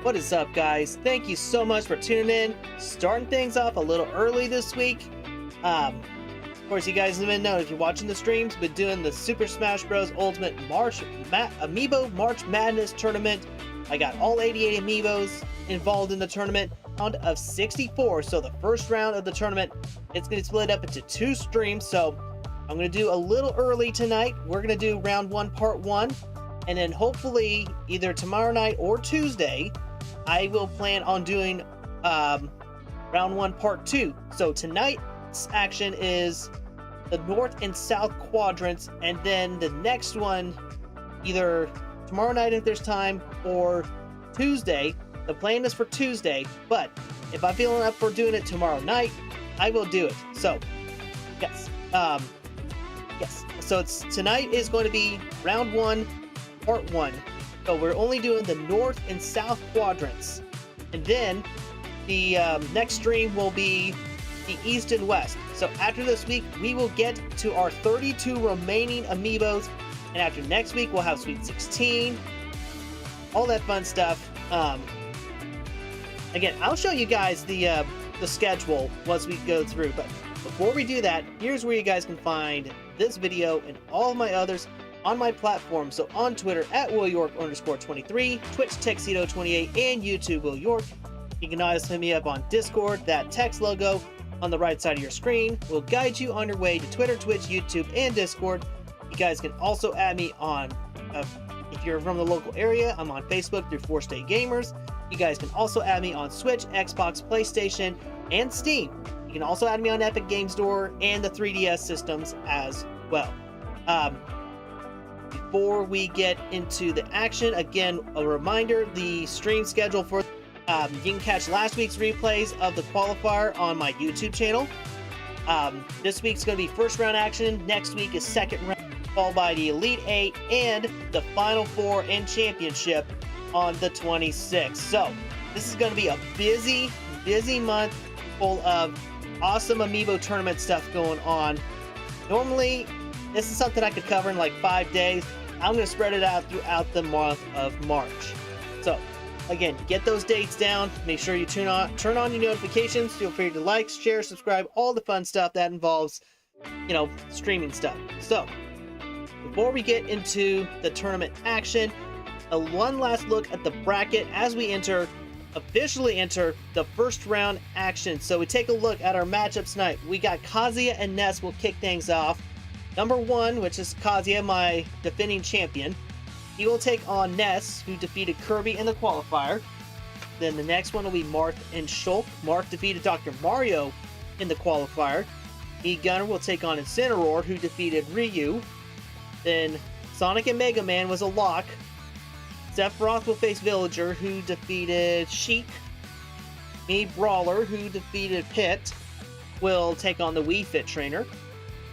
What is up, guys? Thank you so much for tuning in. Starting things off a little early this week. Of course, you guys have been known if you're watching the streams, been doing the Super Smash Bros. Ultimate Amiibo March Madness tournament. I got all 88 Amiibos involved in the tournament. Round of 64. So the first round of the tournament, it's going to split up into 2 streams. So I'm going to do a little early tonight. We're going to do round 1, part 1. And then hopefully either tomorrow night or Tuesday, I will plan on doing round 1, part 2. So tonight's action is the North and South quadrants, and then the next one, either tomorrow night if there's time, or Tuesday. The plan is for Tuesday, but if I'm feeling up for doing it tomorrow night, I will do it. So, yes. Yes. So tonight is going to be round 1, part 1. So we're only doing the North and South quadrants. And then the next stream will be the East and West. So after this week, we will get to our 32 remaining Amiibos. And after next week, we'll have Sweet 16. All that fun stuff. Again, I'll show you guys the schedule once we go through. But before we do that, here's where you guys can find this video and all my others on my platform. So on Twitter at WillYork_23, Twitch Tuxedo28, and YouTube Will York. You can always hit me up on Discord. That text logo on the right side of your screen will guide you on your way to Twitter, Twitch, YouTube, and Discord. You guys can also add me on, if you're from the local area, I'm on Facebook through 4Stay Gamers. You guys can also add me on Switch, Xbox, PlayStation, and Steam. You can also add me on Epic Game Store and the 3DS systems as well. Before we get into the action, again, a reminder, the stream schedule for you can catch last week's replays of the qualifier on my YouTube channel. This week's going to be first round action. Next week is second round, followed by the Elite 8 and the Final 4 and Championship on the 26th. So this is going to be a busy month full of awesome Amiibo tournament stuff going on. Normally, this is something I could cover in like 5 days. I'm going to spread it out throughout the month of March. So, again, get those dates down. Make sure you turn on your notifications. Feel free to like, share, subscribe, all the fun stuff that involves, you know, streaming stuff. So, before we get into the tournament action, one last look at the bracket as we officially enter the first round action. So we take a look at our matchups tonight. We got Kazuya and Ness will kick things off. Number 1, which is Kazuya, my defending champion. He will take on Ness, who defeated Kirby in the qualifier. Then the next one will be Marth and Shulk. Marth defeated Dr. Mario in the qualifier. E-Gunner will take on Incineroar, who defeated Ryu. Then Sonic and Mega Man was a lock. Sephiroth will face Villager, who defeated Sheik. Me, Brawler, who defeated Pit, will take on the Wii Fit Trainer.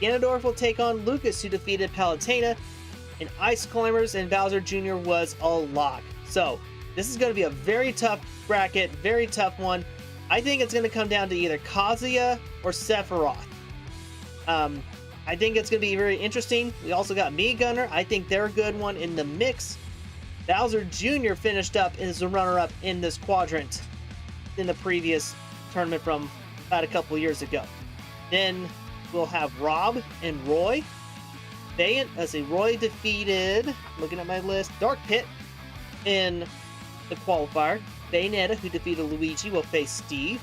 Ganondorf will take on Lucas, who defeated Palutena. And Ice Climbers and Bowser Jr. was a lock. So, this is going to be a very tough bracket, very tough one. I think it's going to come down to either Kazuya or Sephiroth. I think it's going to be very interesting. We also got Me Gunner. I think they're a good one in the mix. Bowser Jr. finished up as the runner-up in this quadrant in the previous tournament from about a couple years ago. Then we'll have Rob and Roy. Roy defeated, looking at my list, Dark Pit in the qualifier. Bayonetta, who defeated Luigi, will face Steve.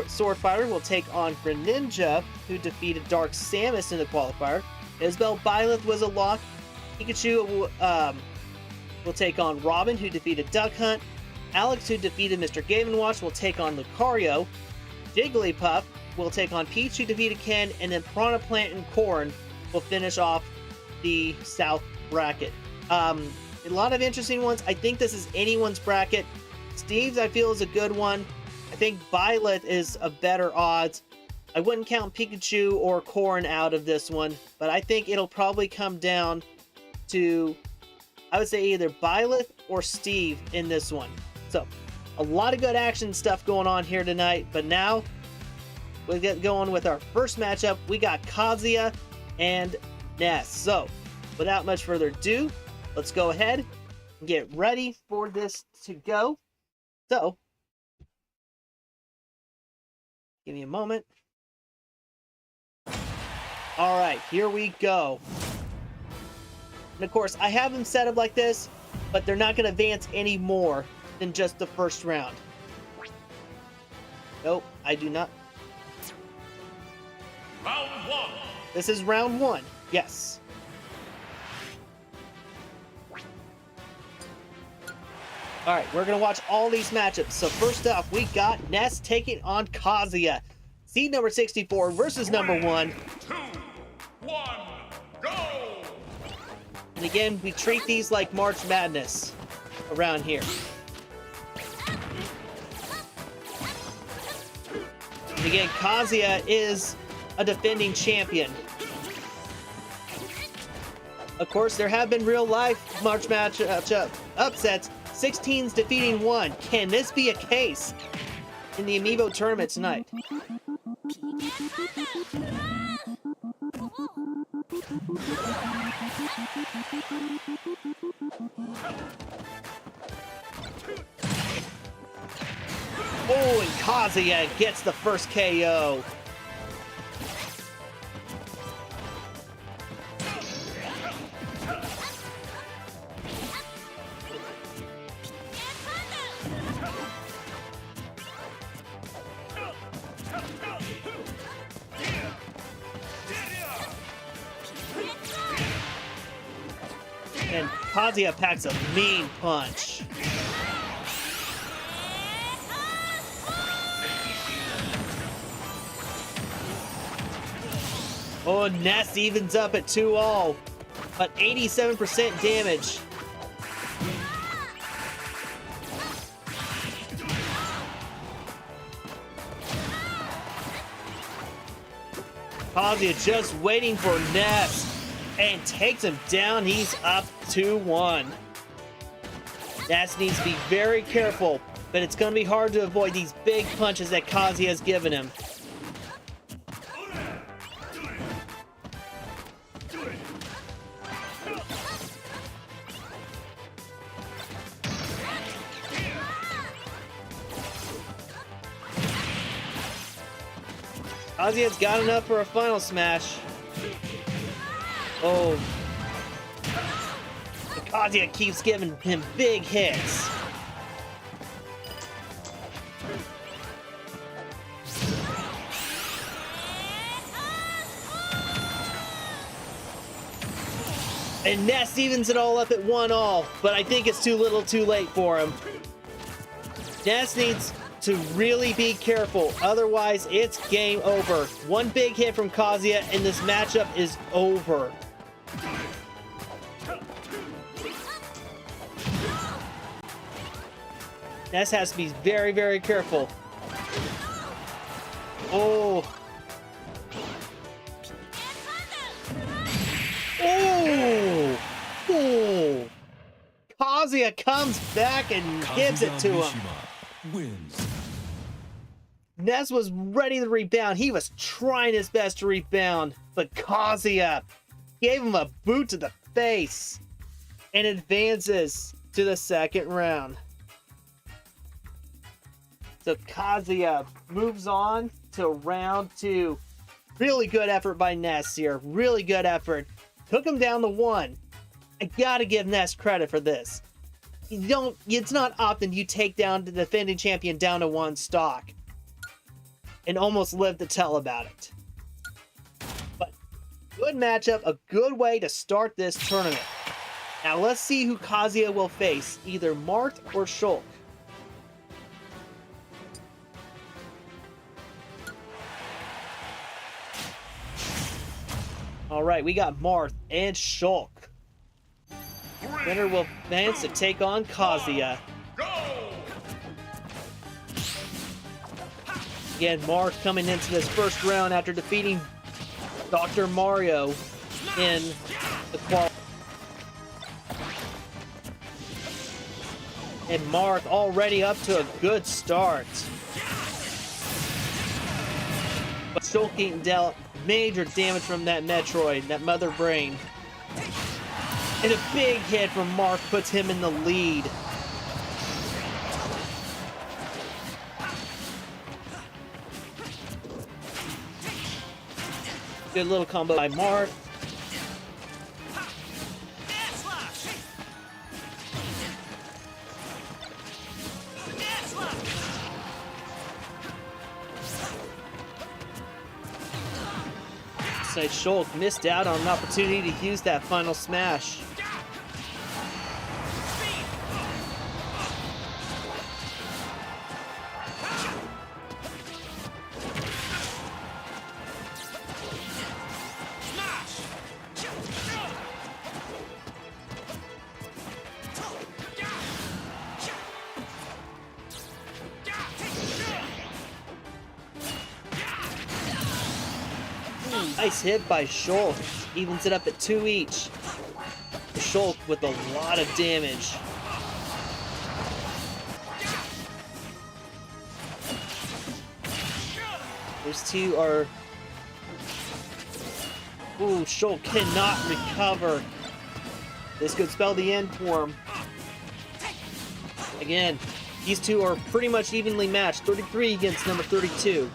Sword Fighter will take on Greninja, who defeated Dark Samus in the qualifier. Isabelle Byleth was a lock. Pikachu will take on Robin, who defeated Duck Hunt. Alex, who defeated Mr. Gavenwatch, will take on Lucario. Jigglypuff will take on Peach, who defeated Ken. And then Piranha Plant and Corn will finish off the South bracket. A lot of interesting ones. I think this is anyone's bracket. Steve's, I feel, is a good one. I think Byleth is a better odds. I wouldn't count Pikachu or Corn out of this one, but I think it'll probably come down to, I would say, either Byleth or Steve in this one. So, a lot of good action stuff going on here tonight, but now we'll get going with our first matchup. We got Kazuya and Ness. So, without much further ado, let's go ahead and get ready for this to go. So, give me a moment. All right, here we go. And of course, I have them set up like this, but they're not going to advance any more than just the first round. Nope, I do not. Round one. This is round one. Yes. All right, we're going to watch all these matchups. So first up, we got Ness taking on Kazuya. Seed number 64 versus number 1. 2, 1, go! And again, we treat these like March Madness around here. And again, Kazuya is a defending champion. Of course, there have been real-life March match upsets. 16s defeating 1. Can this be a case in the Amiibo tournament tonight? Oh, and Kazuya gets the first KO. And Kazuya packs a mean punch. Oh, Ness evens up at 2-all, but 87% damage. Kazuya just waiting for Ness and takes him down. He's up 2-1. Ness needs to be very careful, but it's going to be hard to avoid these big punches that Kazuya has given him. Kazuya's got enough for a final smash. Oh. Kazuya keeps giving him big hits. And Ness evens it all up at 1-all, but I think it's too little too late for him. Ness needs to really be careful, otherwise it's game over. One big hit from Kazuya and this matchup is over. Ness has to be very, very careful. Oh. Oh. Oh. Kazuya comes back and gives it to him. Wins. Ness was ready to rebound. He was trying his best to rebound, but Kazuya gave him a boot to the face and advances to the second round. So Kazuya moves on to round 2. Really good effort by Ness here. Really good effort. Took him down to 1. I gotta give Ness credit for this. It's not often you take down the defending champion down to 1 stock and almost live to tell about it. But good matchup, a good way to start this tournament. Now let's see who Kazuya will face, either Mart or Shulk. All right, we got Marth and Shulk. Winner will advance to take on Kazuya. Again, Marth coming into this first round after defeating Dr. Mario in the qual. And Marth already up to a good start. But Shulk dealt major damage from that Metroid, that Mother Brain. And a big hit from Marth puts him in the lead. Good little combo by Mark. Nice Shulk missed out on an opportunity to use that final smash. Nice hit by Shulk. Evens it up at 2 each. Shulk with a lot of damage. Those two are... Ooh, Shulk cannot recover. This could spell the end for him. Again, these two are pretty much evenly matched. 33 against number 32.